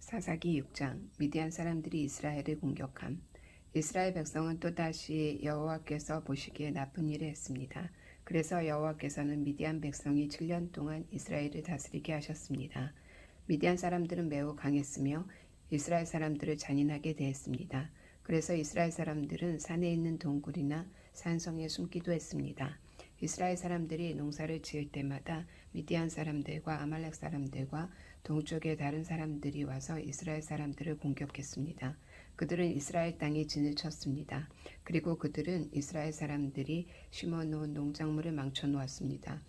사사기 6장 미디안 사람들이 이스라엘을 공격함. 이스라엘 백성은 또다시 여호와께서 보시기에 나쁜 일을 했습니다. 그래서 여호와께서는 미디안 백성이 7년 동안 이스라엘을 다스리게 하셨습니다. 미디안 사람들은 매우 강했으며 이스라엘 사람들을 잔인하게 대했습니다. 그래서 이스라엘 사람들은 산에 있는 동굴이나 산성에 숨기도 했습니다. 이스라엘 사람들이 농사를 지을 때마다 미디안 사람들과 아말렉 사람들과 동쪽의 다른 사람들이 와서 이스라엘 사람들을 공격했습니다. 그들은 이스라엘 땅에 진을 쳤습니다. 그리고 그들은 이스라엘 사람들이 심어놓은 농작물을 망쳐놓았습니다.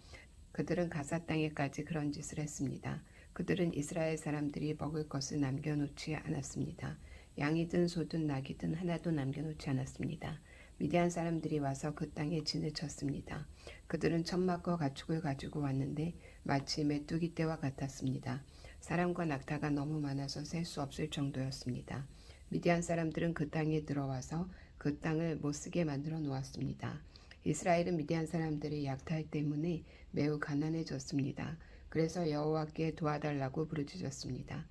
그들은 가사 땅에까지 그런 짓을 했습니다. 그들은 이스라엘 사람들이 먹을 것을 남겨놓지 않았습니다. 양이든 소든 낙이든 하나도 남겨놓지 않았습니다. 미디안 사람들이 와서 그 땅에 진을 쳤습니다. 그들은 천막과 가축을 가지고 왔는데 마치 메뚜기 떼와 같았습니다. 사람과 낙타가 너무 많아서 셀 수 없을 정도였습니다. 미디안 사람들은 그 땅에 들어와서 그 땅을 못쓰게 만들어 놓았습니다. 이스라엘은 미디안 사람들의 약탈 때문에 매우 가난해졌습니다. 그래서 여호와께 도와달라고 부르짖었습니다.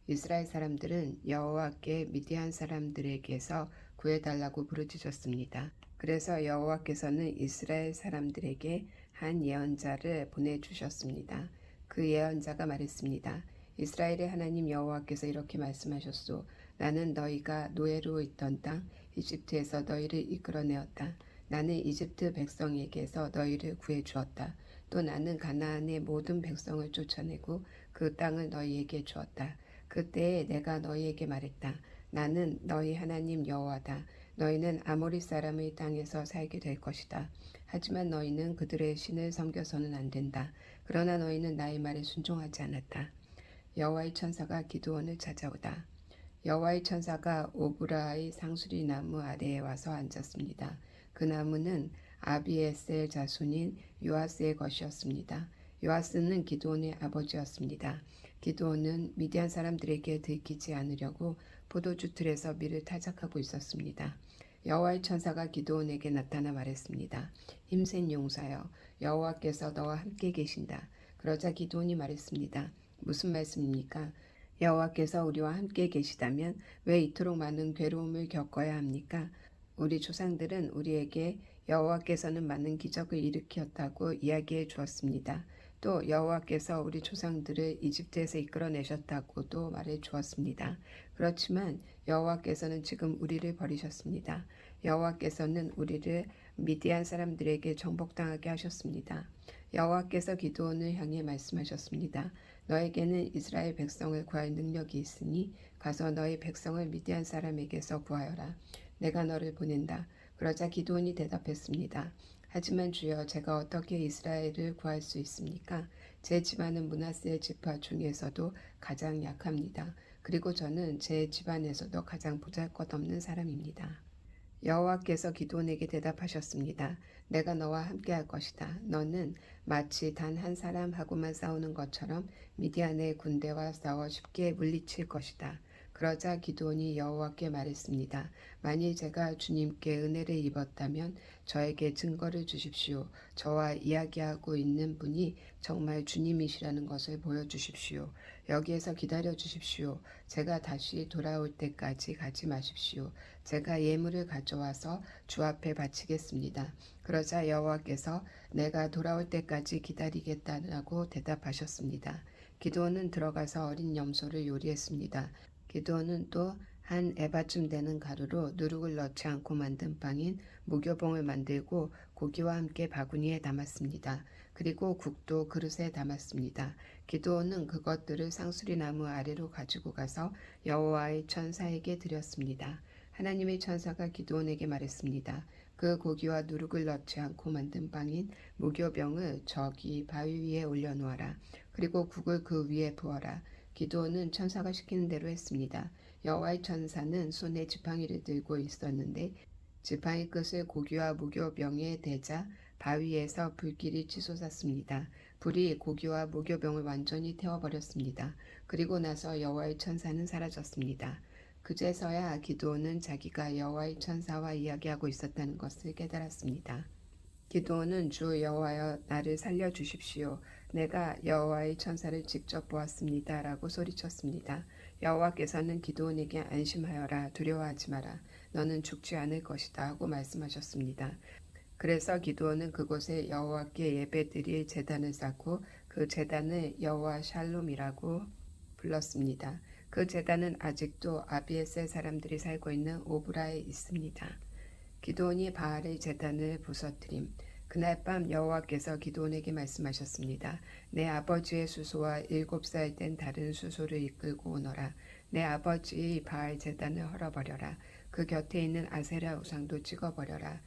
이스라엘 사람들은 여호와께 미디안 사람들에게서 구해달라고 부르짖었습니다. 그래서 여호와께서는 이스라엘 사람들에게 한 예언자를 보내주셨습니다. 그 예언자가 말했습니다. 이스라엘의 하나님 여호와께서 이렇게 말씀하셨소. 나는 너희가 노예로 있던 땅 이집트에서 너희를 이끌어내었다. 나는 이집트 백성에게서 너희를 구해주었다. 또 나는 가나안의 모든 백성을 쫓아내고 그 땅을 너희에게 주었다. 그때에 내가 너희에게 말했다. 나는 너희 하나님 여호와다. 너희는 아모리 사람의 땅에서 살게 될 것이다. 하지만 너희는 그들의 신을 섬겨서는 안 된다. 그러나 너희는 나의 말에 순종하지 않았다. 여호와의 천사가 기드온을 찾아오다. 여호와의 천사가 오브라의 상수리 나무 아래에 와서 앉았습니다. 그 나무는 아비에셀 자손인 요아스의 것이었습니다. 요아스는 기드온의 아버지였습니다. 기드온은 미디안 사람들에게 들키지 않으려고 포도주 틀에서 밀을 타작하고 있었습니다. 여호와의 천사가 기드온에게 나타나 말했습니다. 힘센 용사여, 여호와께서 너와 함께 계신다. 그러자 기드온이 말했습니다. 무슨 말씀입니까? 여호와께서 우리와 함께 계시다면 왜 이토록 많은 괴로움을 겪어야 합니까? 우리 조상들은 우리에게 여호와께서는 많은 기적을 일으켰다고 이야기해 주었습니다. 또 여호와께서 우리 조상들을 이집트에서 이끌어내셨다고도 말해 주었습니다. 그렇지만 여호와께서는 지금 우리를 버리셨습니다. 여호와께서는 우리를 미디안 사람들에게 정복당하게 하셨습니다. 여호와께서 기드온을 향해 말씀하셨습니다. 너에게는 이스라엘 백성을 구할 능력이 있으니 가서 너희 백성을 미디안 사람에게서 구하여라. 내가 너를 보낸다. 그러자 기드온이 대답했습니다. 하지만 주여, 제가 어떻게 이스라엘을 구할 수 있습니까? 제 집안은 므낫세 지파 중에서도 가장 약합니다. 그리고 저는 제 집안에서도 가장 보잘것없는 사람입니다. 여호와께서 기드온에게 대답하셨습니다. 내가 너와 함께 할 것이다. 너는 마치 단 한 사람하고만 싸우는 것처럼 미디안의 군대와 싸워 쉽게 물리칠 것이다. 그러자 기드온이 여호와께 말했습니다. 만일 제가 주님께 은혜를 입었다면 저에게 증거를 주십시오. 저와 이야기하고 있는 분이 정말 주님이시라는 것을 보여주십시오. 여기에서 기다려 주십시오. 제가 다시 돌아올 때까지 가지 마십시오. 제가 예물을 가져와서 주 앞에 바치겠습니다. 그러자 여호와께서 내가 돌아올 때까지 기다리겠다라고 대답하셨습니다. 기드온은 들어가서 어린 염소를 요리했습니다. 기드온은 또 한 에바쯤 되는 가루로 누룩을 넣지 않고 만든 빵인 무교봉을 만들고 고기와 함께 바구니에 담았습니다. 그리고 국도 그릇에 담았습니다. 기드온은 그것들을 상수리 나무 아래로 가지고 가서 여호와의 천사에게 드렸습니다. 하나님의 천사가 기드온에게 말했습니다. 그 고기와 누룩을 넣지 않고 만든 빵인 무교병을 저기 바위 위에 올려놓아라. 그리고 국을 그 위에 부어라. 기드온은 천사가 시키는 대로 했습니다. 여호와의 천사는 손에 지팡이를 들고 있었는데 지팡이 끝을 고기와 무교병에 대자 바위에서 불길이 치솟았습니다. 불이 고기와 무교병을 완전히 태워버렸습니다. 그리고 나서 여호와의 천사는 사라졌습니다. 그제서야 기드온은 자기가 여호와의 천사와 이야기하고 있었다는 것을 깨달았습니다. 기드온은 주 여호와여, 나를 살려주십시오. 내가 여호와의 천사를 직접 보았습니다. 라고 소리쳤습니다. 여호와께서는 기드온에게 안심하여라, 두려워하지 마라, 너는 죽지 않을 것이다 하고 말씀하셨습니다. 그래서 기드온은 그곳에 여호와께 예배드릴 제단을 쌓고 그 제단을 여호와 샬롬이라고 불렀습니다. 그 제단은 아직도 아비에셀 사람들이 살고 있는 오브라에 있습니다. 기드온이 바알의 제단을 부서뜨림. 그날 밤 여호와께서 기드온에게 말씀하셨습니다. 내 아버지의 수소와 7살 된 다른 수소를 이끌고 오너라. 내 아버지의 바알 제단을 헐어버려라. 그 곁에 있는 아세라 우상도 찍어버려라.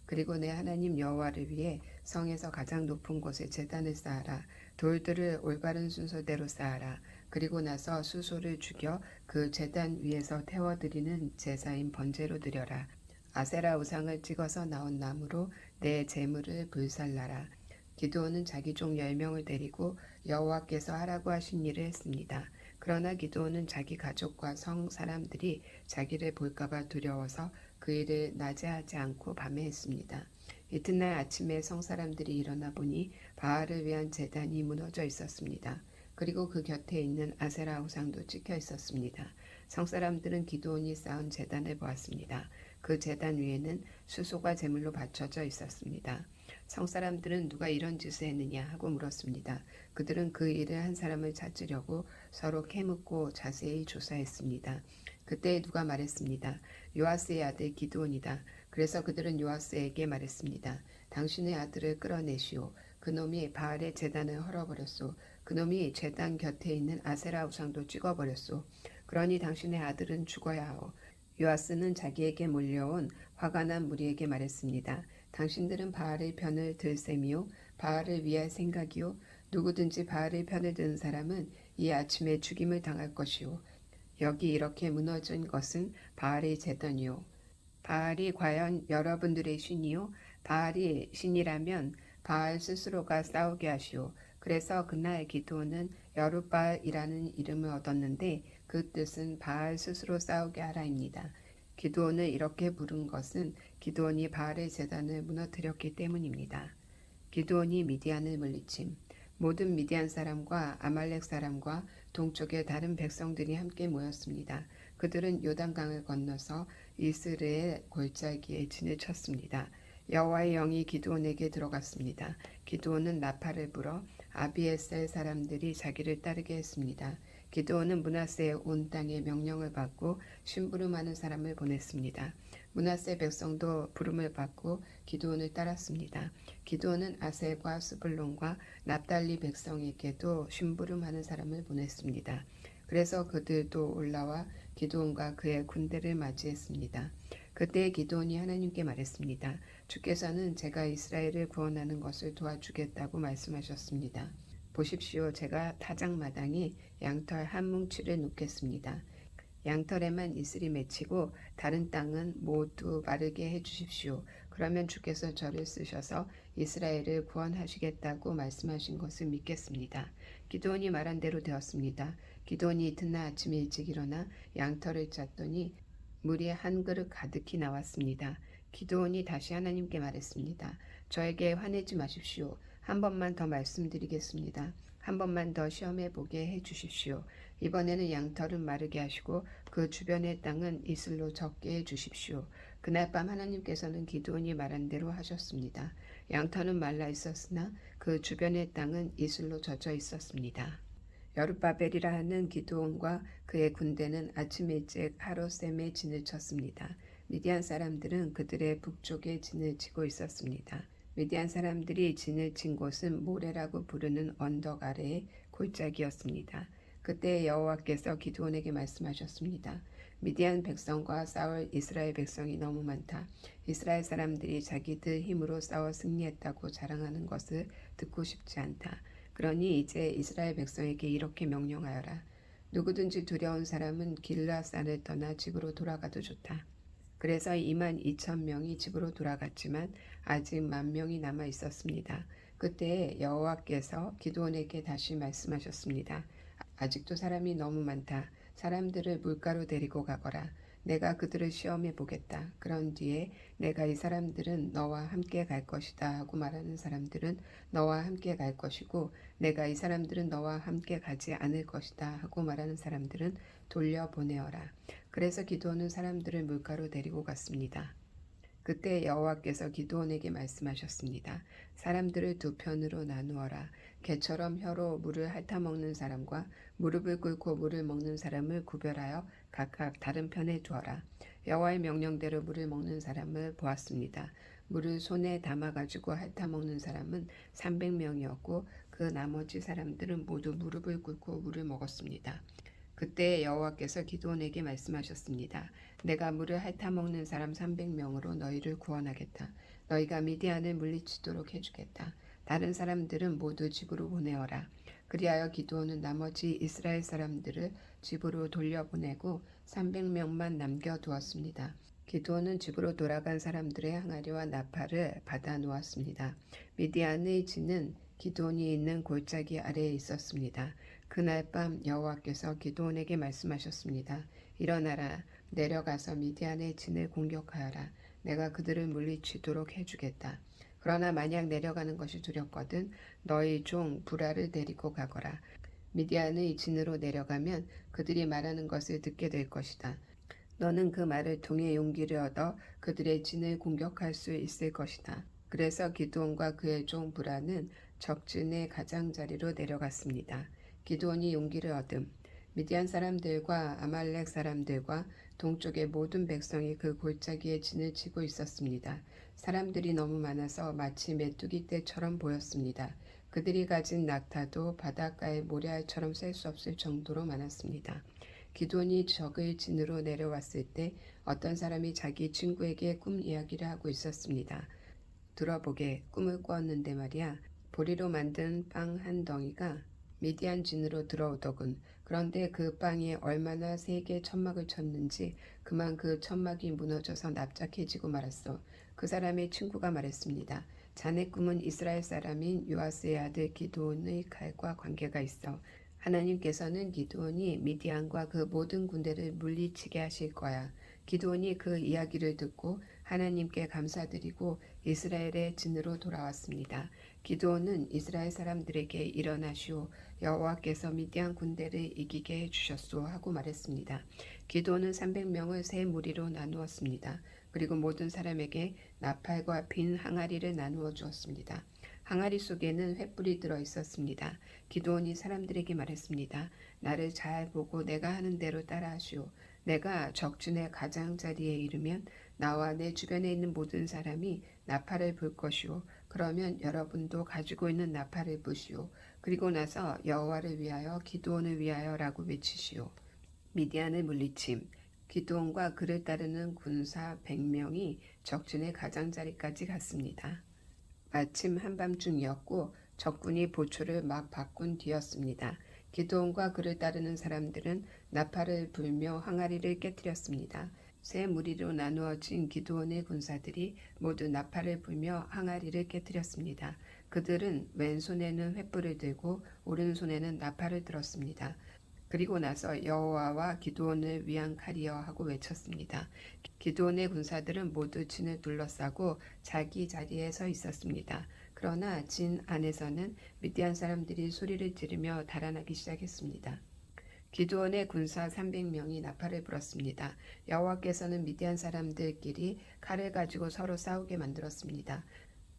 그리고 내 하나님 여호와를 위해 성에서 가장 높은 곳에 제단을 쌓아라. 돌들을 올바른 순서대로 쌓아라. 그리고 나서 수소를 죽여 그 제단 위에서 태워드리는 제사인 번제로 드려라. 아세라 우상을 찍어서 나온 나무로 내 제물을 불살라라. 기드온은 자기 종 10명을 데리고 여호와께서 하라고 하신 일을 했습니다. 그러나 기드온은 자기 가족과 성 사람들이 자기를 볼까봐 두려워서 그 일을 낮에 하지 않고 밤에 했습니다. 이튿날 아침에 성 사람들이 일어나 보니 바알을 위한 제단이 무너져 있었습니다. 그리고 그 곁에 있는 아세라 우상도 찍혀 있었습니다. 성 사람들은 기드온이 쌓은 제단을 보았습니다. 그 제단 위에는 수소가 제물로 받쳐져 있었습니다. 성 사람들은 누가 이런 짓을 했느냐 하고 물었습니다. 그들은 그 일을 한 사람을 찾으려고 서로 캐묻고 자세히 조사했습니다. 그때 누가 말했습니다. 요아스의 아들 기드온이다. 그래서 그들은 요아스에게 말했습니다. 당신의 아들을 끌어내시오. 그놈이 바알의 제단을 헐어버렸소. 그놈이 제단 곁에 있는 아세라 우상도 찍어버렸소. 그러니 당신의 아들은 죽어야 하오. 요아스는 자기에게 몰려온 화가 난 무리에게 말했습니다. 당신들은 바알의 편을 들 셈이요, 바알을 위할 생각이요. 누구든지 바알의 편을 드는 사람은 이 아침에 죽임을 당할 것이요. 여기 이렇게 무너진 것은 바알의 제단이요. 바알이 과연 여러분들의 신이요? 바알이 신이라면 바알 스스로가 싸우게 하시오. 그래서 그날 기드온은 여룻바알이라는 이름을 얻었는데 그 뜻은 바알 스스로 싸우게 하라입니다. 기드온을 이렇게 부른 것은 기드온이 바알의 제단을 무너뜨렸기 때문입니다. 기드온이 미디안을 물리침. 모든 미디안 사람과 아말렉 사람과 동쪽의 다른 백성들이 함께 모였습니다. 그들은 요단강을 건너서 이스르엘 골짜기에 진을 쳤습니다. 여호와의 영이 기드온에게 들어갔습니다. 기드온은 나팔을 불어 아비에셀 사람들이 자기를 따르게 했습니다. 기드온은 므낫세의 온 땅에 명령을 받고 심부름하는 사람을 보냈습니다. 므낫세 백성도 부름을 받고 기드온을 따랐습니다. 기드온은 아셀과 스불론과 납달리 백성에게도 심부름하는 사람을 보냈습니다. 그래서 그들도 올라와 기드온과 그의 군대를 맞이했습니다. 그때 기드온이 하나님께 말했습니다. 주께서는 제가 이스라엘을 구원하는 것을 도와주겠다고 말씀하셨습니다. 보십시오. 제가 타작마당에 양털 한 뭉치를 놓겠습니다. 양털에만 이슬이 맺히고 다른 땅은 모두 마르게 해주십시오. 그러면 주께서 저를 쓰셔서 이스라엘을 구원하시겠다고 말씀하신 것을 믿겠습니다. 기드온이 말한 대로 되었습니다. 기드온이 이튿날 아침 일찍 일어나 양털을 짰더니 물이 한 그릇 가득히 나왔습니다. 기드온이 다시 하나님께 말했습니다. 저에게 화내지 마십시오. 한 번만 더 말씀드리겠습니다. 한 번만 더 시험해 보게 해주십시오. 이번에는 양털은 마르게 하시고 그 주변의 땅은 이슬로 적게 해주십시오. 그날 밤 하나님께서는 기드온이 말한 대로 하셨습니다. 양털은 말라 있었으나 그 주변의 땅은 이슬로 젖어 있었습니다. 여룻바벨이라 하는 기드온과 그의 군대는 아침 일찍 하로셈에 진을 쳤습니다. 미디안 사람들은 그들의 북쪽에 진을 치고 있었습니다. 미디안 사람들이 진을 친 곳은 모레라고 부르는 언덕 아래의 골짜기였습니다. 그때 여호와께서 기드온에게 말씀하셨습니다. 미디안 백성과 싸울 이스라엘 백성이 너무 많다. 이스라엘 사람들이 자기들 힘으로 싸워 승리했다고 자랑하는 것을 듣고 싶지 않다. 그러니 이제 이스라엘 백성에게 이렇게 명령하여라. 누구든지 두려운 사람은 길라산을 떠나 집으로 돌아가도 좋다. 그래서 22,000명이 집으로 돌아갔지만 아직 10,000명이 남아 있었습니다. 그때 여호와께서 기드온에게 다시 말씀하셨습니다. 아직도 사람이 너무 많다. 사람들을 물가로 데리고 가거라. 내가 그들을 시험해 보겠다. 그런 뒤에 내가 이 사람들은 너와 함께 갈 것이다 하고 말하는 사람들은 너와 함께 갈 것이고 내가 이 사람들은 너와 함께 가지 않을 것이다 하고 말하는 사람들은 돌려보내어라. 그래서 기드온은 사람들을 물가로 데리고 갔습니다. 그때 여호와께서 기드온에게 말씀하셨습니다. 사람들을 두 편으로 나누어라. 개처럼 혀로 물을 핥아먹는 사람과 무릎을 꿇고 물을 먹는 사람을 구별하여 각각 다른 편에 두어라. 여호와의 명령대로 물을 먹는 사람을 보았습니다. 물을 손에 담아가지고 핥아먹는 사람은 300명이었고 그 나머지 사람들은 모두 무릎을 꿇고 물을 먹었습니다. 그때 여호와께서 기드온에게 말씀하셨습니다. 내가 물을 핥아먹는 사람 300명으로 너희를 구원하겠다. 너희가 미디안을 물리치도록 해주겠다. 다른 사람들은 모두 집으로 보내어라. 그리하여 기드온은 나머지 이스라엘 사람들을 집으로 돌려보내고 300명만 남겨두었습니다. 기드온은 집으로 돌아간 사람들의 항아리와 나팔을 받아 놓았습니다. 미디안의 진은 기드온이 있는 골짜기 아래에 있었습니다. 그날 밤 여호와께서 기드온에게 말씀하셨습니다. 일어나라, 내려가서 미디안의 진을 공격하여라. 내가 그들을 물리치도록 해주겠다. 그러나 만약 내려가는 것이 두렵거든 너희 종 부라를 데리고 가거라. 미디안의 진으로 내려가면 그들이 말하는 것을 듣게 될 것이다. 너는 그 말을 통해 용기를 얻어 그들의 진을 공격할 수 있을 것이다. 그래서 기드온과 그의 종 부라는 적진의 가장자리로 내려갔습니다. 기드온이 용기를 얻음. 미디안 사람들과 아말렉 사람들과 동쪽의 모든 백성이 그 골짜기에 진을 치고 있었습니다. 사람들이 너무 많아서 마치 메뚜기 떼처럼 보였습니다. 그들이 가진 낙타도 바닷가의 모래알처럼 셀 수 없을 정도로 많았습니다. 기드온이 적의 진으로 내려왔을 때 어떤 사람이 자기 친구에게 꿈 이야기를 하고 있었습니다. 들어보게, 꿈을 꿨는데 말이야. 보리로 만든 빵 한 덩이가 미디안 진으로 들어오더군. 그런데 그 빵이 얼마나 세게 천막을 쳤는지 그만 그 천막이 무너져서 납작해지고 말았어. 그 사람의 친구가 말했습니다. 자네 꿈은 이스라엘 사람인 요아스의 아들 기드온의 칼과 관계가 있어. 하나님께서는 기드온이 미디안과 그 모든 군대를 물리치게 하실 거야. 기드온이 그 이야기를 듣고 하나님께 감사드리고 이스라엘의 진으로 돌아왔습니다. 기드온은 이스라엘 사람들에게 일어나시오. 여호와께서 미디안 군대를 이기게 해주셨소 하고 말했습니다. 기드온은 300명을 세 무리로 나누었습니다. 그리고 모든 사람에게 나팔과 빈 항아리를 나누어 주었습니다. 항아리 속에는 횃불이 들어 있었습니다. 기드온이 사람들에게 말했습니다. 나를 잘 보고 내가 하는 대로 따라하시오. 내가 적진의 가장자리에 이르면 나와 내 주변에 있는 모든 사람이 나팔을 불 것이오. 그러면 여러분도 가지고 있는 나팔을 부시오. 그리고 나서 여호와를 위하여 기드온을 위하여라고 외치시오. 미디안을 물리침. 기드온과 그를 따르는 군사 100명이 적진의 가장자리까지 갔습니다. 마침 한밤중이었고 적군이 보초를 막 바꾼 뒤였습니다. 기드온과 그를 따르는 사람들은 나팔을 불며 항아리를 깨뜨렸습니다. 세 무리로 나누어진 기드온의 군사들이 모두 나팔을 불며 항아리를 깨뜨렸습니다. 그들은 왼손에는 횃불을 들고 오른손에는 나팔을 들었습니다. 그리고 나서 여호와와 기드온을 위한 칼이여 하고 외쳤습니다. 기드온의 군사들은 모두 진을 둘러싸고 자기 자리에 서 있었습니다. 그러나 진 안에서는 미디안 사람들이 소리를 지르며 달아나기 시작했습니다. 기드온의 군사 300명이 나팔을 불었습니다. 여호와께서는 미디안 사람들끼리 칼을 가지고 서로 싸우게 만들었습니다.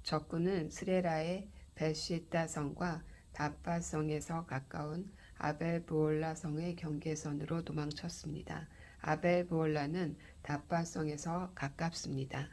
적군은 스레라의 벳시다성과 다바성에서 가까운 아벨브올라 성의 경계선으로 도망쳤습니다. 아벨브올라는 다바성에서 가깝습니다.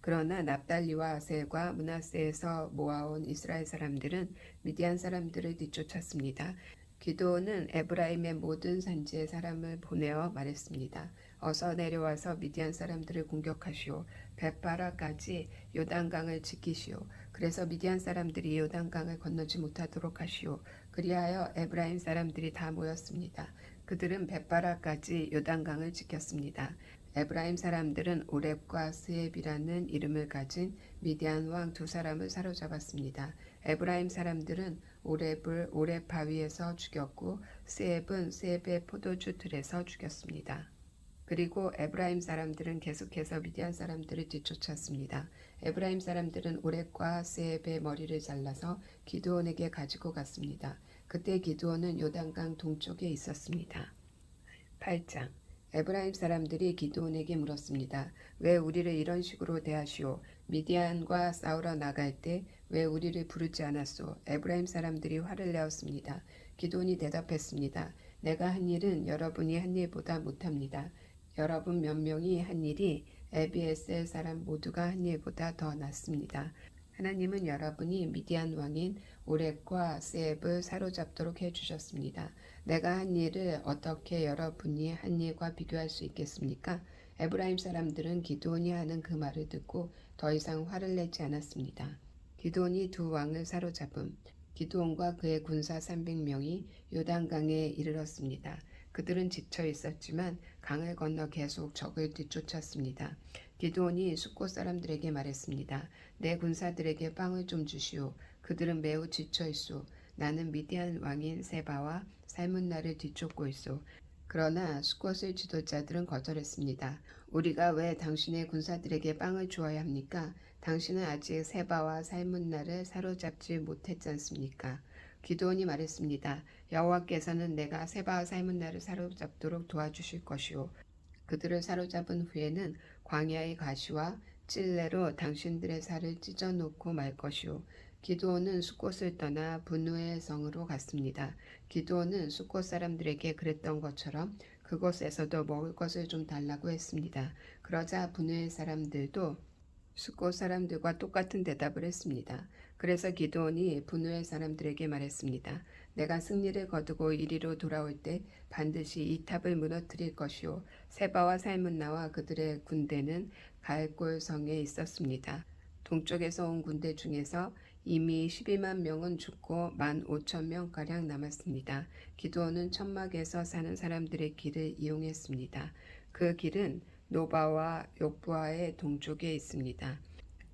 그러나 납달리와 아셀과 므낫세에서 모아온 이스라엘 사람들은 미디안 사람들을 뒤쫓았습니다. 기드온은 에브라임의 모든 산지에 사람을 보내어 말했습니다. 어서 내려와서 미디안 사람들을 공격하시오. 벳바라까지 요단강을 지키시오. 그래서 미디안 사람들이 요단강을 건너지 못하도록 하시오. 그리하여 에브라임 사람들이 다 모였습니다. 그들은 벳바라까지 요단강을 지켰습니다. 에브라임 사람들은 오렙과 스앱이라는 이름을 가진 미디안 왕 두 사람을 사로잡았습니다. 에브라임 사람들은 오렙을 오렙 바위에서 죽였고 스앱은 스앱의 포도주 틀에서 죽였습니다. 그리고 에브라임 사람들은 계속해서 미디안 사람들을 뒤쫓았습니다. 에브라임 사람들은 오렉과 세앱의 머리를 잘라서 기드온에게 가지고 갔습니다. 그때 기드온은 요단강 동쪽에 있었습니다. 8장. 에브라임 사람들이 기드온에게 물었습니다. 왜 우리를 이런 식으로 대하시오? 미디안과 싸우러 나갈 때 왜 우리를 부르지 않았소? 에브라임 사람들이 화를 내었습니다. 기드온이 대답했습니다. 내가 한 일은 여러분이 한 일보다 못합니다. 여러분 몇 명이 한 일이 에비에셀 사람 모두가 한 일보다 더 낫습니다. 하나님은 여러분이 미디안 왕인 오렉과 세앱을 사로잡도록 해주셨습니다. 내가 한 일을 어떻게 여러분이 한 일과 비교할 수 있겠습니까? 에브라임 사람들은 기드온이 하는 그 말을 듣고 더 이상 화를 내지 않았습니다. 기드온이 두 왕을 사로잡음. 기드온과 그의 군사 300명이 요단강에 이르렀습니다. 그들은 지쳐 있었지만 강을 건너 계속 적을 뒤쫓았습니다. 기드온이 숫곳 사람들에게 말했습니다. 내 군사들에게 빵을 좀 주시오. 그들은 매우 지쳐 있소. 나는 미디안 왕인 세바와 살문나를 뒤쫓고 있소. 그러나 숫곳의 지도자들은 거절했습니다. 우리가 왜 당신의 군사들에게 빵을 주어야 합니까? 당신은 아직 세바와 살문나를 사로잡지 못했지 않습니까? 기드온이 말했습니다. 여호와께서는 내가 세바와 살문나를 사로잡도록 도와주실 것이오. 그들을 사로잡은 후에는 광야의 가시와 찔레로 당신들의 살을 찢어놓고 말 것이오. 기드온은 숫곳을 떠나 분우의 성으로 갔습니다. 기드온은 숫곳 사람들에게 그랬던 것처럼 그곳에서도 먹을 것을 좀 달라고 했습니다. 그러자 분우의 사람들도 숫곳 사람들과 똑같은 대답을 했습니다. 그래서 기드온이 분우의 사람들에게 말했습니다. 내가 승리를 거두고 이리로 돌아올 때 반드시 이 탑을 무너뜨릴 것이요. 세바와 살문나와 그들의 군대는 갈골성에 있었습니다. 동쪽에서 온 군대 중에서 이미 12만 명은 죽고 15,000명가량 남았습니다. 기드온은 천막에서 사는 사람들의 길을 이용했습니다. 그 길은 노바와 욕부아의 동쪽에 있습니다.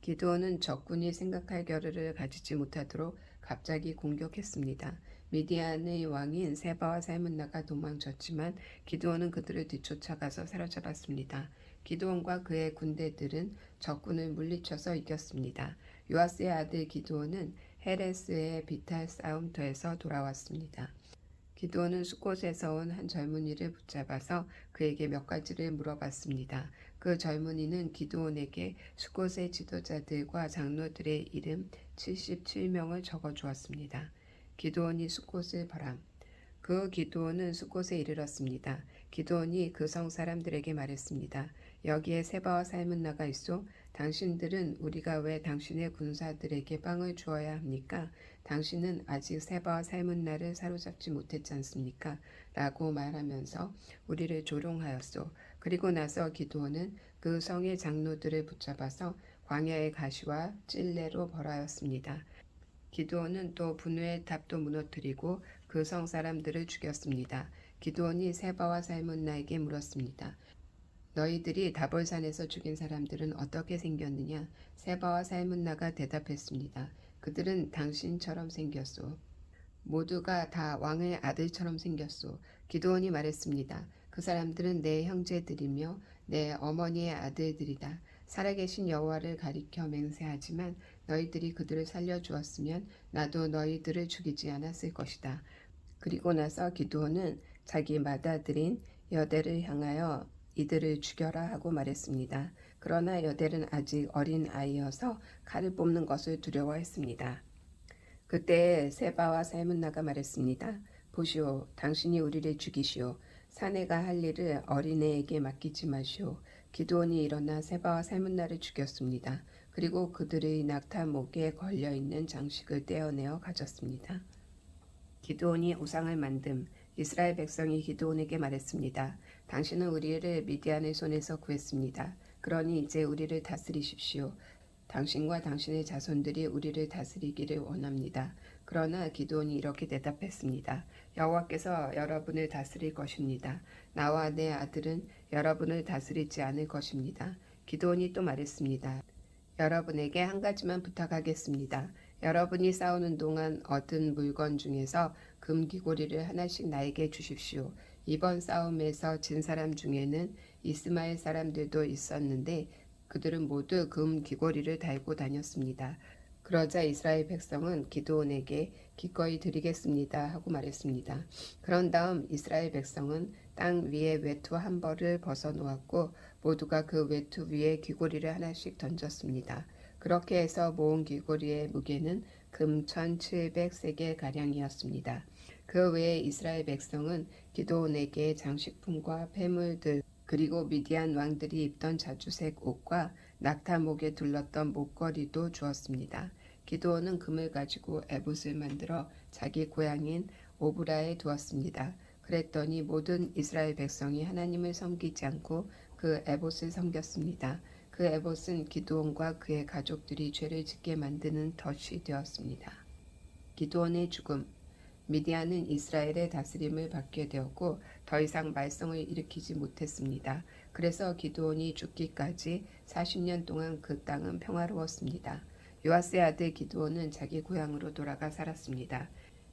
기드온은 적군이 생각할 겨를을 가지지 못하도록 갑자기 공격했습니다. 미디안의 왕인 세바와 살문나가 도망쳤지만 기드온은 그들을 뒤쫓아가서 사로잡았습니다. 기드온과 그의 군대들은 적군을 물리쳐서 이겼습니다. 요아스의 아들 기드온은 헤레스의 비탈 싸움터에서 돌아왔습니다. 기드온은 숫곳에서 온 한 젊은이를 붙잡아서 그에게 몇 가지를 물어봤습니다. 그 젊은이는 기드온에게 숫곳의 지도자들과 장로들의 이름 77명을 적어주었습니다. 기드온이 숫곳을 바람. 그 기드온은 숫곳에 이르렀습니다. 기드온이 그 성 사람들에게 말했습니다. 여기에 세바와 살문나가 있소. 당신들은 우리가 왜 당신의 군사들에게 빵을 주어야 합니까? 당신은 아직 세바와 살문나를 사로잡지 못했지 않습니까? 라고 말하면서 우리를 조롱하였소. 그리고 나서 기드온은 그 성의 장로들을 붙잡아서 광야의 가시와 찔레로 벌하였습니다. 기드온은 또 분우의 탑도 무너뜨리고 그 성 사람들을 죽였습니다. 기드온이 세바와 살문나에게 물었습니다. 너희들이 다볼산에서 죽인 사람들은 어떻게 생겼느냐? 세바와 살문나가 대답했습니다. 그들은 당신처럼 생겼소. 모두가 다 왕의 아들처럼 생겼소. 기드온이 말했습니다. 그 사람들은 내 형제들이며 내 어머니의 아들들이다. 살아계신 여호와를 가리켜 맹세하지만 너희들이 그들을 살려주었으면 나도 너희들을 죽이지 않았을 것이다. 그리고 나서 기드온은 자기 맏아들인 여델을 향하여 이들을 죽여라 하고 말했습니다. 그러나 여델은 아직 어린 아이여서 칼을 뽑는 것을 두려워했습니다. 그때 세바와 살문나가 말했습니다. 보시오, 당신이 우리를 죽이시오. 사내가 할 일을 어린애에게 맡기지 마시오. 기드온이 일어나 세바와 살문나를 죽였습니다. 그리고 그들의 낙타목에 걸려있는 장식을 떼어내어 가졌습니다. 기드온이 우상을 만듦. 이스라엘 백성이 기드온에게 말했습니다. 당신은 우리를 미디안의 손에서 구했습니다. 그러니 이제 우리를 다스리십시오. 당신과 당신의 자손들이 우리를 다스리기를 원합니다. 그러나 기드온이 이렇게 대답했습니다. 여호와께서 여러분을 다스릴 것입니다. 나와 내 아들은 여러분을 다스리지 않을 것입니다. 기드온이 또 말했습니다. 여러분에게 한 가지만 부탁하겠습니다. 여러분이 싸우는 동안 얻은 물건 중에서 금귀고리를 하나씩 나에게 주십시오. 이번 싸움에서 진 사람 중에는 이스마엘 사람들도 있었는데 그들은 모두 금 귀고리를 달고 다녔습니다. 그러자 이스라엘 백성은 기드온에게 기꺼이 드리겠습니다 하고 말했습니다. 그런 다음 이스라엘 백성은 땅 위에 외투 한 벌을 벗어 놓았고 모두가 그 외투 위에 귀고리를 하나씩 던졌습니다. 그렇게 해서 모은 귀고리의 무게는 금 1700세겔 가량이었습니다. 그 외에 이스라엘 백성은 기드온에게 장식품과 폐물들 그리고 미디안 왕들이 입던 자주색 옷과 낙타목에 둘렀던 목걸이도 주었습니다. 기드온은 금을 가지고 에봇을 만들어 자기 고향인 오브라에 두었습니다. 그랬더니 모든 이스라엘 백성이 하나님을 섬기지 않고 그 에봇을 섬겼습니다. 그 에봇은 기드온과 그의 가족들이 죄를 짓게 만드는 덫이 되었습니다. 기드온의 죽음. 미디안은 이스라엘의 다스림을 받게 되었고 더 이상 말썽을 일으키지 못했습니다. 그래서 기드온이 죽기까지 40년 동안 그 땅은 평화로웠습니다. 요아스의 아들 기드온은 자기 고향으로 돌아가 살았습니다.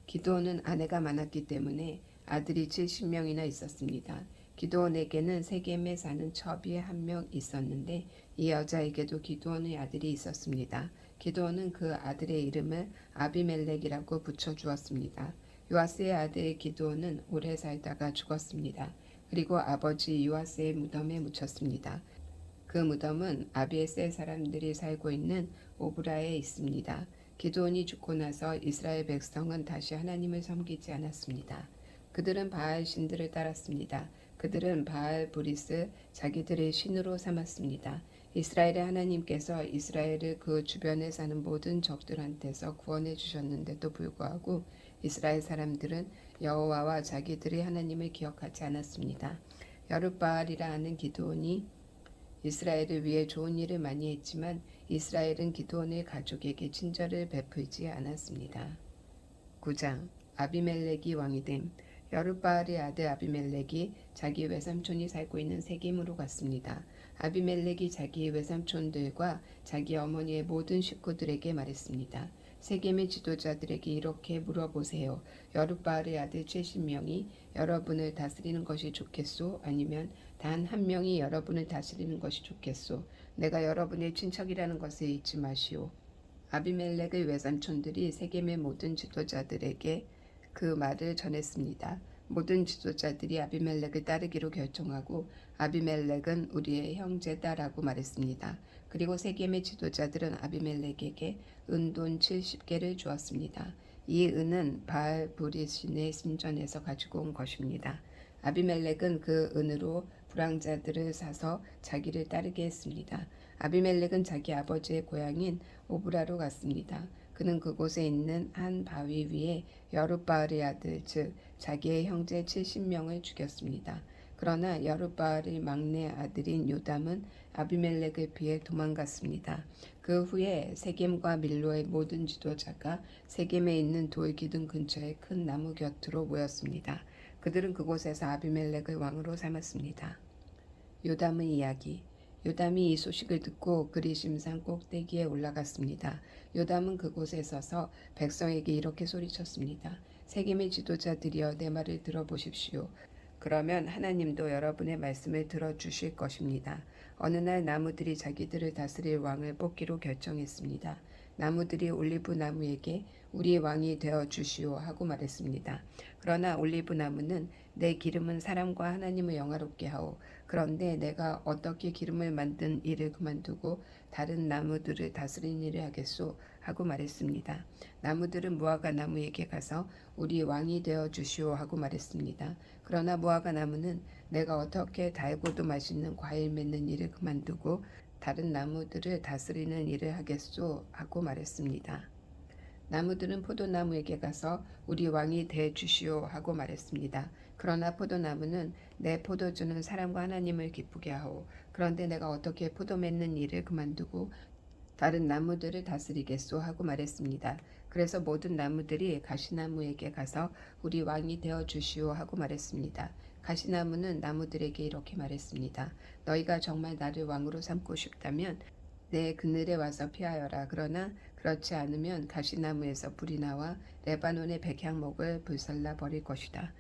기드온은 아내가 많았기 때문에 아들이 70명이나 있었습니다. 기드온에게는 세겜에 사는 첩이 한 명 있었는데 이 여자에게도 기드온의 아들이 있었습니다. 기드온은 그 아들의 이름을 아비멜렉이라고 붙여주었습니다. 요아스의 아들 기드온은 오래 살다가 죽었습니다. 그리고 아버지 요아스의 무덤에 묻혔습니다. 그 무덤은 아비에셀 사람들이 살고 있는 오브라에 있습니다. 기드온이 죽고 나서 이스라엘 백성은 다시 하나님을 섬기지 않았습니다. 그들은 바알 신들을 따랐습니다. 그들은 바알 브릿을 자기들의 신으로 삼았습니다. 이스라엘의 하나님께서 이스라엘을 그 주변에 사는 모든 적들한테서 구원해 주셨는데도 불구하고 이스라엘 사람들은 여호와와 자기들의 하나님을 기억하지 않았습니다. 여룻바알이라 하는 기드온이 이스라엘을 위해 좋은 일을 많이 했지만 이스라엘은 기드온의 가족에게 친절을 베풀지 않았습니다. 9장 아비멜렉이 왕이 됨. 여룻바알의 아들 아비멜렉이 자기 외삼촌이 살고 있는 세겜으로 갔습니다. 아비멜렉이 자기 외삼촌들과 자기 어머니의 모든 식구들에게 말했습니다. 세겜의 지도자들에게 이렇게 물어보세요. 여룻바알의 아들 70명이 여러분을 다스리는 것이 좋겠소? 아니면 단 한 명이 여러분을 다스리는 것이 좋겠소? 내가 여러분의 친척이라는 것을 잊지 마시오. 아비멜렉의 외삼촌들이 세겜의 모든 지도자들에게 그 말을 전했습니다. 모든 지도자들이 아비멜렉을 따르기로 결정하고 아비멜렉은 우리의 형제다라고 말했습니다. 그리고 세겜의 지도자들은 아비멜렉에게 은돈 70개를 주었습니다. 이 은은 바알 브릿신의 신전에서 가지고 온 것입니다. 아비멜렉은 그 은으로 불황자들을 사서 자기를 따르게 했습니다. 아비멜렉은 자기 아버지의 고향인 오브라로 갔습니다. 그는 그곳에 있는 한 바위 위에 여룻바알의 아들 즉 자기의 형제 70명을 죽였습니다. 그러나 여룻바알의 막내 아들인 요담은 아비멜렉을 피해 도망갔습니다. 그 후에 세겜과 밀로의 모든 지도자가 세겜에 있는 돌 기둥 근처의 큰 나무 곁으로 모였습니다. 그들은 그곳에서 아비멜렉을 왕으로 삼았습니다. 요담의 이야기. 요담이 이 소식을 듣고 그리심산 꼭대기에 올라갔습니다. 요담은 그곳에 서서 백성에게 이렇게 소리쳤습니다. 세겜의 지도자들이여 내 말을 들어보십시오. 그러면 하나님도 여러분의 말씀을 들어주실 것입니다. 어느 날 나무들이 자기들을 다스릴 왕을 뽑기로 결정했습니다. 나무들이 올리브 나무에게 우리 왕이 되어 주시오 하고 말했습니다. 그러나 올리브 나무는 내 기름은 사람과 하나님을 영화롭게 하오. 그런데 내가 어떻게 기름을 만든 일을 그만두고 다른 나무들을 다스리는 일을 하겠소? 하고 말했습니다. 나무들은 무화과 나무에게 가서 우리 왕이 되어 주시오 하고 말했습니다. 그러나 무화과 나무는 내가 어떻게 달고도 맛있는 과일 맺는 일을 그만두고 다른 나무들을 다스리는 일을 하겠소? 하고 말했습니다. 나무들은 포도나무에게 가서 우리 왕이 돼 주시오 하고 말했습니다. 그러나 포도나무는 내 포도주는 사람과 하나님을 기쁘게 하오. 그런데 내가 어떻게 포도 맺는 일을 그만두고 다른 나무들을 다스리겠소 하고 말했습니다. 그래서 모든 나무들이 가시나무에게 가서 우리 왕이 되어 주시오 하고 말했습니다. 가시나무는 나무들에게 이렇게 말했습니다. 너희가 정말 나를 왕으로 삼고 싶다면 내 그늘에 와서 피하여라. 그러나 그렇지 않으면 가시나무에서 불이 나와 레바논의 백향목을 불살라 버릴 것이다.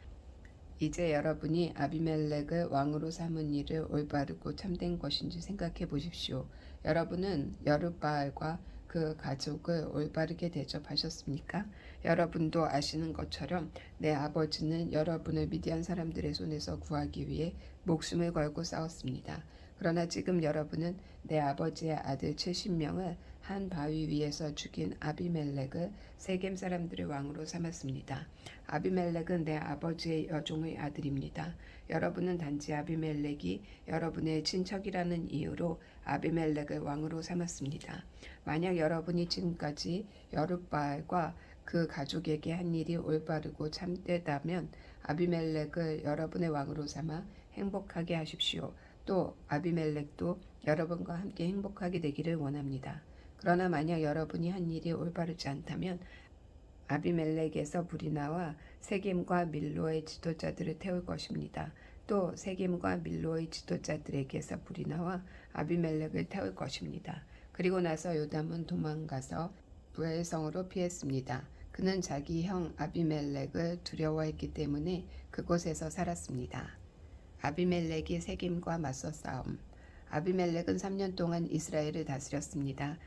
이제 여러분이 아비멜렉을 왕으로 삼은 일을 올바르고 참된 것인지 생각해 보십시오. 여러분은 여룻바알과 그 가족을 올바르게 대접하셨습니까? 여러분도 아시는 것처럼 내 아버지는 여러분을 미디안 사람들의 손에서 구하기 위해 목숨을 걸고 싸웠습니다. 그러나 지금 여러분은 내 아버지의 아들 70명을 한 바위 위에서 죽인 아비멜렉을 세겜 사람들의 왕으로 삼았습니다. 아비멜렉은 내 아버지의 여종의 아들입니다. 여러분은 단지 아비멜렉이 여러분의 친척이라는 이유로 아비멜렉을 왕으로 삼았습니다. 만약 여러분이 지금까지 여룻바알과 그 가족에게 한 일이 올바르고 참되다면 아비멜렉을 여러분의 왕으로 삼아 행복하게 하십시오. 또 아비멜렉도 여러분과 함께 행복하게 되기를 원합니다. 그러나 만약 여러분이 한 일이 올바르지 않다면 아비멜렉에서 불이 나와 세겜과 밀로의 지도자들을 태울 것입니다. 또 세겜과 밀로의 지도자들에게서 불이 나와 아비멜렉을 태울 것입니다. 그리고 나서 요담은 도망가서 부엘 성으로 피했습니다. 그는 자기 형 아비멜렉을 두려워했기 때문에 그곳에서 살았습니다. 아비멜렉이 세겜과 맞서 싸움. 아비멜렉은 3년 동안 이스라엘을 다스렸습니다.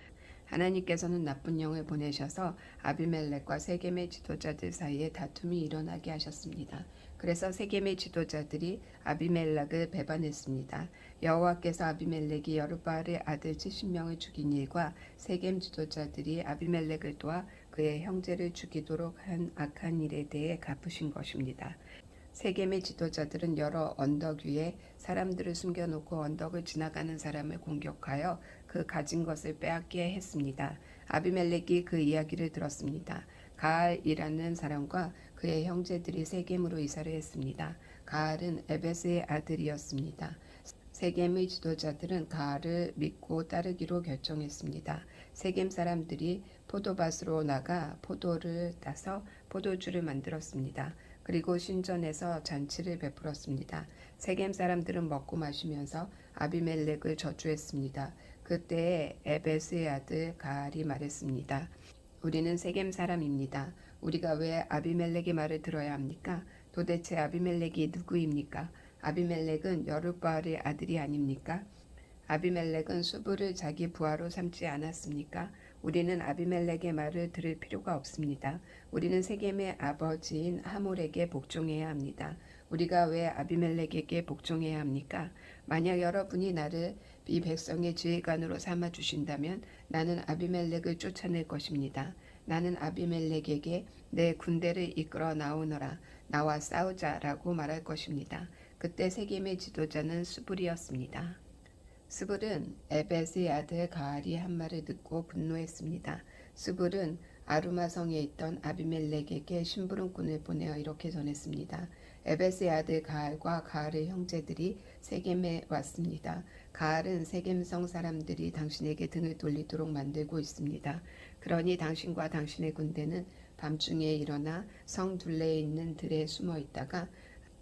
하나님께서는 나쁜 영을 보내셔서 아비멜렉과 세겜의 지도자들 사이에 다툼이 일어나게 하셨습니다. 그래서 세겜의 지도자들이 아비멜렉을 배반했습니다. 여호와께서 아비멜렉이 여룻바알의 아들 70명을 죽인 일과 세겜 지도자들이 아비멜렉을 도와 그의 형제를 죽이도록 한 악한 일에 대해 갚으신 것입니다. 세겜의 지도자들은 여러 언덕 위에 사람들을 숨겨놓고 언덕을 지나가는 사람을 공격하여 그 가진 것을 빼앗게 했습니다. 아비멜렉이 그 이야기를 들었습니다. 가알이라는 사람과 그의 형제들이 세겜으로 이사를 했습니다. 가알은 에베스의 아들이었습니다. 세겜의 지도자들은 가알을 믿고 따르기로 결정했습니다. 세겜 사람들이 포도밭으로 나가 포도를 따서 포도주를 만들었습니다. 그리고 신전에서 잔치를 베풀었습니다. 세겜 사람들은 먹고 마시면서 아비멜렉을 저주했습니다. 그때 에베스의 아들 가알이 말했습니다. 우리는 세겜 사람입니다. 우리가 왜 아비멜렉의 말을 들어야 합니까? 도대체 아비멜렉이 누구입니까? 아비멜렉은 여룻바알의 아들이 아닙니까? 아비멜렉은 수불을 자기 부하로 삼지 않았습니까? 우리는 아비멜렉의 말을 들을 필요가 없습니다. 우리는 세겜의 아버지인 하몰에게 복종해야 합니다. 우리가 왜 아비멜렉에게 복종해야 합니까? 만약 여러분이 나를 이 백성의 지휘관으로 삼아 주신다면 나는 아비멜렉을 쫓아낼 것입니다. 나는 아비멜렉에게 내 군대를 이끌어 나오너라. 나와 싸우자라고 말할 것입니다. 그때 세겜의 지도자는 수불이었습니다. 스불은 에벳의 아들 가알이 한 말을 듣고 분노했습니다. 스불은 아루마성에 있던 아비멜렉에게 심부름꾼을 보내어 이렇게 전했습니다. 에벳의 아들 가알과 가알의 형제들이 세겜에 왔습니다. 가알은 세겜성 사람들이 당신에게 등을 돌리도록 만들고 있습니다. 그러니 당신과 당신의 군대는 밤중에 일어나 성 둘레에 있는 들에 숨어 있다가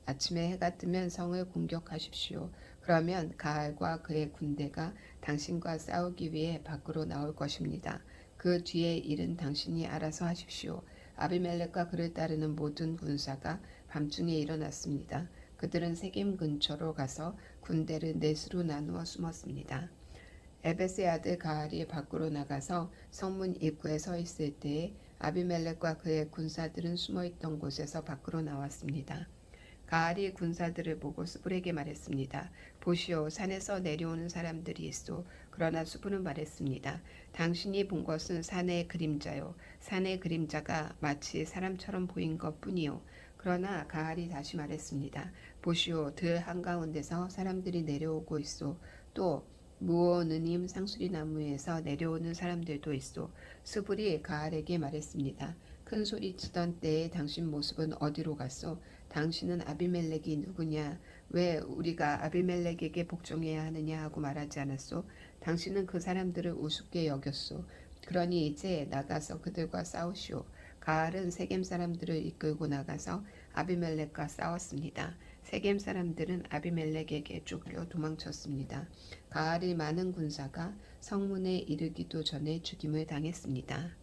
아침에 해가 뜨면 성을 공격하십시오. 그러면 가알과 그의 군대가 당신과 싸우기 위해 밖으로 나올 것입니다. 그 뒤의 일은 당신이 알아서 하십시오. 아비멜렉과 그를 따르는 모든 군사가 밤중에 일어났습니다. 그들은 세겜 근처로 가서 군대를 넷으로 나누어 숨었습니다. 에벳의 아들 가알이 밖으로 나가서 성문 입구에 서 있을 때에 아비멜렉과 그의 군사들은 숨어있던 곳에서 밖으로 나왔습니다. 가알이 군사들을 보고 수불에게 말했습니다. 보시오, 산에서 내려오는 사람들이 있소. 그러나 수불은 말했습니다. 당신이 본 것은 산의 그림자요. 산의 그림자가 마치 사람처럼 보인 것뿐이요. 그러나 가알이 다시 말했습니다. 보시오, 들 한가운데서 사람들이 내려오고 있소. 또 무오느님 상수리 나무에서 내려오는 사람들도 있소. 수불이 가알에게 말했습니다. 큰 소리 치던 때에 당신 모습은 어디로 갔소? 당신은 아비멜렉이 누구냐? 왜 우리가 아비멜렉에게 복종해야 하느냐 하고 말하지 않았소? 당신은 그 사람들을 우습게 여겼소. 그러니 이제 나가서 그들과 싸우시오. 가알은 세겜 사람들을 이끌고 나가서 아비멜렉과 싸웠습니다. 세겜 사람들은 아비멜렉에게 쫓겨 도망쳤습니다. 가알의 많은 군사가 성문에 이르기도 전에 죽임을 당했습니다.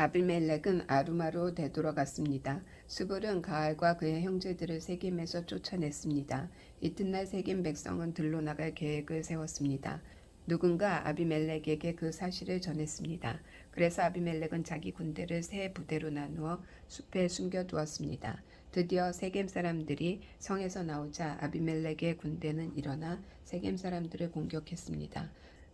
아비멜렉은 아루마로 되돌아갔습니다. 수불은 가알과 그의 형제들을 세겜에서 쫓아냈습니다. 이튿날 세겜 백성은 들로 나갈 계획을 세웠습니다. 누군가 아비멜렉에게 그 사실을 전했습니다. 그래서 아비멜렉은 자기 군대를 세 부대로 나누어 숲에 숨겨두었습니다. 드디어 세겜 사람들이 성에서 나오자 아비멜렉의 군대는 일어나 세겜 사람들을 공격했습니다.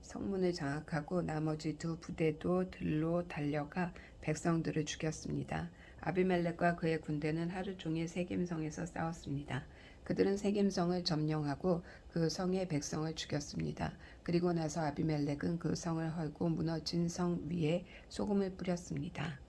성문을 장악하고 나머지 두 부대도 들로 달려가 백성들을 죽였습니다. 아비멜렉과 그의 군대는 하루 종일 세겜성에서 싸웠습니다. 그들은 세겜성을 점령하고 그 성의 백성을 죽였습니다. 그리고 나서 아비멜렉은 그 성을 헐고 무너진 성 위에 소금을 뿌렸습니다.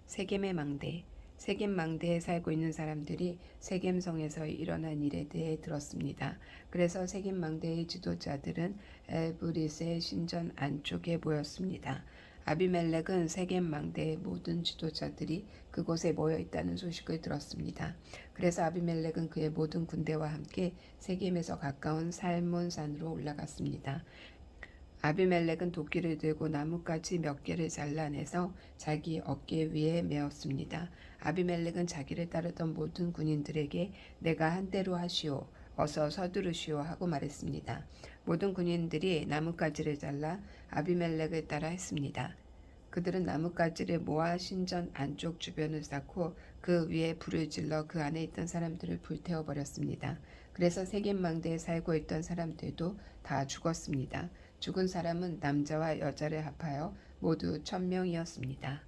세겜의 망대. 세겜 망대에 살고 있는 사람들이 세겜성에서 일어난 일에 대해 들었습니다. 그래서 세겜 망대의 지도자들은 엘브릿의 신전 안쪽에 모였습니다. 아비멜렉은 세겜 망대의 모든 지도자들이 그곳에 모여 있다는 소식을 들었습니다. 그래서 아비멜렉은 그의 모든 군대와 함께 세겜에서 가까운 살몬산으로 올라갔습니다. 아비멜렉은 도끼를 들고 나뭇가지 몇 개를 잘라내서 자기 어깨 위에 메었습니다. 아비멜렉은 자기를 따르던 모든 군인들에게 내가 한 대로 하시오. 어서 서두르시오 하고 말했습니다. 모든 군인들이 나뭇가지를 잘라 아비멜렉을 따라 했습니다. 그들은 나뭇가지를 모아 신전 안쪽 주변을 쌓고 그 위에 불을 질러 그 안에 있던 사람들을 불태워버렸습니다. 그래서 세겜망대에 살고 있던 사람들도 다 죽었습니다. 죽은 사람은 남자와 여자를 합하여 모두 1000명이었습니다.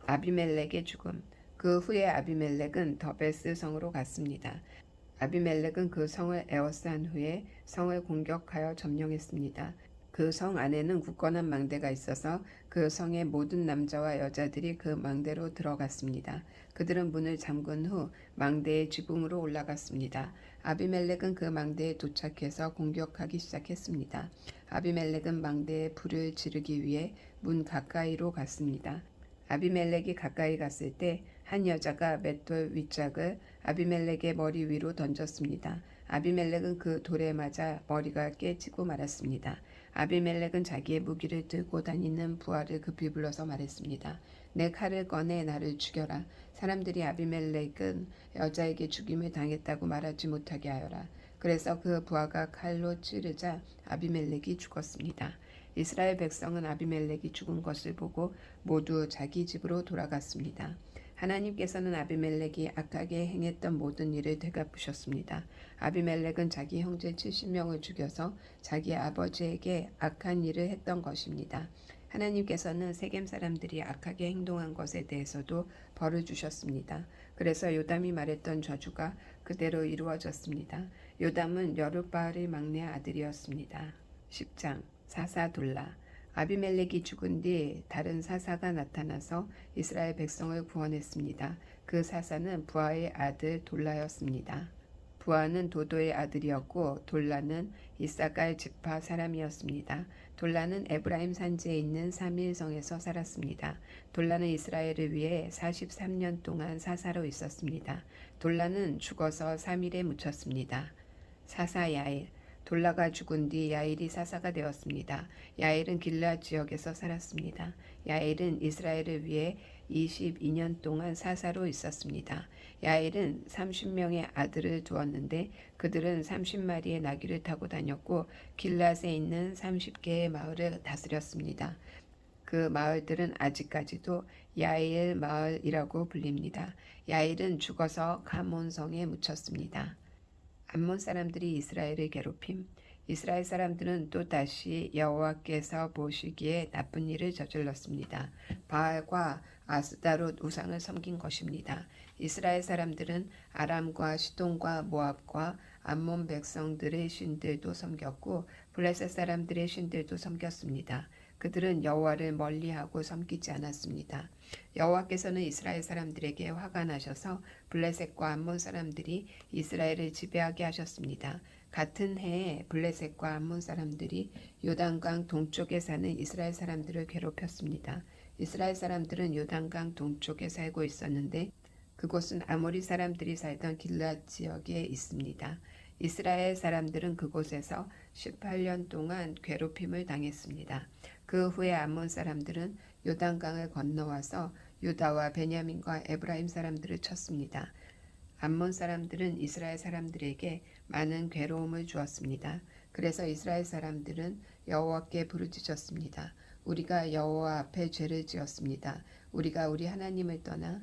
아비멜렉의 죽음. 그 후에 아비멜렉은 더베스 성으로 갔습니다. 아비멜렉은 그 성을 에워싼 후에 성을 공격하여 점령했습니다. 그 성 안에는 굳건한 망대가 있어서 그 성의 모든 남자와 여자들이 그 망대로 들어갔습니다. 그들은 문을 잠근 후 망대의 지붕으로 올라갔습니다. 아비멜렉은 그 망대에 도착해서 공격하기 시작했습니다. 아비멜렉은 망대에 불을 지르기 위해 문 가까이로 갔습니다. 아비멜렉이 가까이 갔을 때 한 여자가 맷돌 윗짝을 아비멜렉의 머리 위로 던졌습니다. 아비멜렉은 그 돌에 맞아 머리가 깨지고 말았습니다. 아비멜렉은 자기의 무기를 들고 다니는 부하를 급히 불러서 말했습니다. 내 칼을 꺼내 나를 죽여라. 사람들이 아비멜렉은 여자에게 죽임을 당했다고 말하지 못하게 하여라. 그래서 그 부하가 칼로 찌르자 아비멜렉이 죽었습니다. 이스라엘 백성은 아비멜렉이 죽은 것을 보고 모두 자기 집으로 돌아갔습니다. 하나님께서는 아비멜렉이 악하게 행했던 모든 일을 되갚으셨습니다. 아비멜렉은 자기 형제 70명을 죽여서 자기 아버지에게 악한 일을 했던 것입니다. 하나님께서는 세겜 사람들이 악하게 행동한 것에 대해서도 벌을 주셨습니다. 그래서 요담이 말했던 저주가 그대로 이루어졌습니다. 요담은 여룻바알의 막내 아들이었습니다. 10장 사사돌라. 아비멜렉이 죽은 뒤 다른 사사가 나타나서 이스라엘 백성을 구원했습니다. 그 사사는 부하의 아들 돌라였습니다. 부하는 도도의 아들이었고 돌라는 이사갈 지파 사람이었습니다. 돌라는 에브라임 산지에 있는 사밀성에서 살았습니다. 돌라는 이스라엘을 위해 43년 동안 사사로 있었습니다. 돌라는 죽어서 사밀에 묻혔습니다. 사사 야일. 돌라가 죽은 뒤 야일이 사사가 되었습니다. 야일은 길라 지역에서 살았습니다. 야일은 이스라엘을 위해 22년 동안 사사로 있었습니다. 야일은 30명의 아들을 두었는데 그들은 30마리의 나귀를 타고 다녔고 길랏에 있는 30개의 마을을 다스렸습니다. 그 마을들은 아직까지도 야일 마을이라고 불립니다. 야일은 죽어서 가몬성에 묻혔습니다. 암몬 사람들이 이스라엘을 괴롭힘. 이스라엘 사람들은 또다시 여호와께서 보시기에 나쁜 일을 저질렀습니다. 바알과 아스다롯 우상을 섬긴 것입니다. 이스라엘 사람들은 아람과 시돈과 모압과 암몬 백성들의 신들도 섬겼고 블레셋 사람들의 신들도 섬겼습니다. 그들은 여호와를 멀리하고 섬기지 않았습니다. 여호와께서는 이스라엘 사람들에게 화가 나셔서 블레셋과 암몬 사람들이 이스라엘을 지배하게 하셨습니다. 같은 해에 블레셋과 암몬 사람들이 요단강 동쪽에 사는 이스라엘 사람들을 괴롭혔습니다. 이스라엘 사람들은 요단강 동쪽에 살고 있었는데 그곳은 아모리 사람들이 살던 길랏 지역에 있습니다. 이스라엘 사람들은 그곳에서 18년 동안 괴롭힘을 당했습니다. 그 후에 암몬 사람들은 요단강을 건너와서 유다와 베냐민과 에브라임 사람들을 쳤습니다. 암몬 사람들은 이스라엘 사람들에게 많은 괴로움을 주었습니다. 그래서 이스라엘 사람들은 여호와께 부르짖었습니다. 우리가 여호와 앞에 죄를 지었습니다. 우리가 우리 하나님을 떠나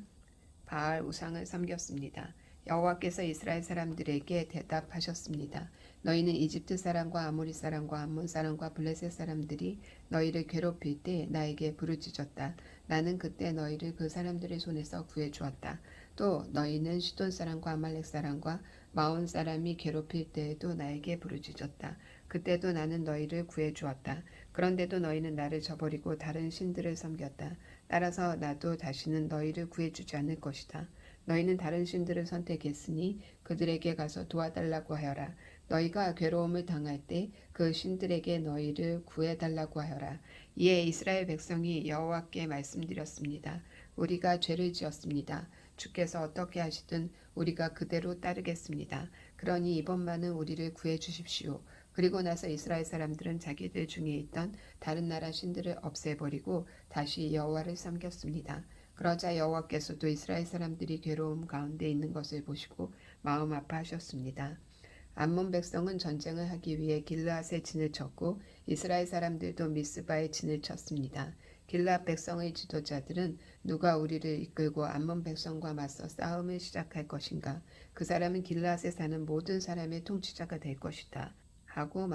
바알 우상을 섬겼습니다. 여호와께서 이스라엘 사람들에게 대답하셨습니다. 너희는 이집트 사람과 아모리 사람과 암몬 사람과 블레셋 사람들이 너희를 괴롭힐 때 나에게 부르짖었다. 나는 그때 너희를 그 사람들의 손에서 구해주었다. 또 너희는 시돈 사람과 아말렉 사람과 마온 사람이 괴롭힐 때에도 나에게 부르짖었다. 그때도 나는 너희를 구해주었다. 그런데도 너희는 나를 저버리고 다른 신들을 섬겼다. 따라서 나도 다시는 너희를 구해주지 않을 것이다. 너희는 다른 신들을 선택했으니 그들에게 가서 도와달라고 하여라. 너희가 괴로움을 당할 때 그 신들에게 너희를 구해달라고 하여라. 이에 이스라엘 백성이 여호와께 말씀드렸습니다. 우리가 죄를 지었습니다. 주께서 어떻게 하시든 우리가 그대로 따르겠습니다. 그러니 이번만은 우리를 구해 주십시오. 그리고 나서 이스라엘 사람들은 자기들 중에 있던 다른 나라 신들을 없애버리고 다시 여호와를 섬겼습니다. 그러자 여호와께서도 이스라엘 사람들이 괴로움 가운데 있는 것을 보시고 마음 아파하셨습니다. 암몬 백성은 전쟁을 하기 위해 길르앗에 진을 쳤고 이스라엘 사람들도 미스바에 진을 쳤습니다. 길르앗 백성의 지도자들은 누가 우리를 이끌고 암몬 백성과 맞서 싸움을 시작할 것인가? 그 사람은 길르앗에 사는 모든 사람의 통치자가 될 것이다. 하고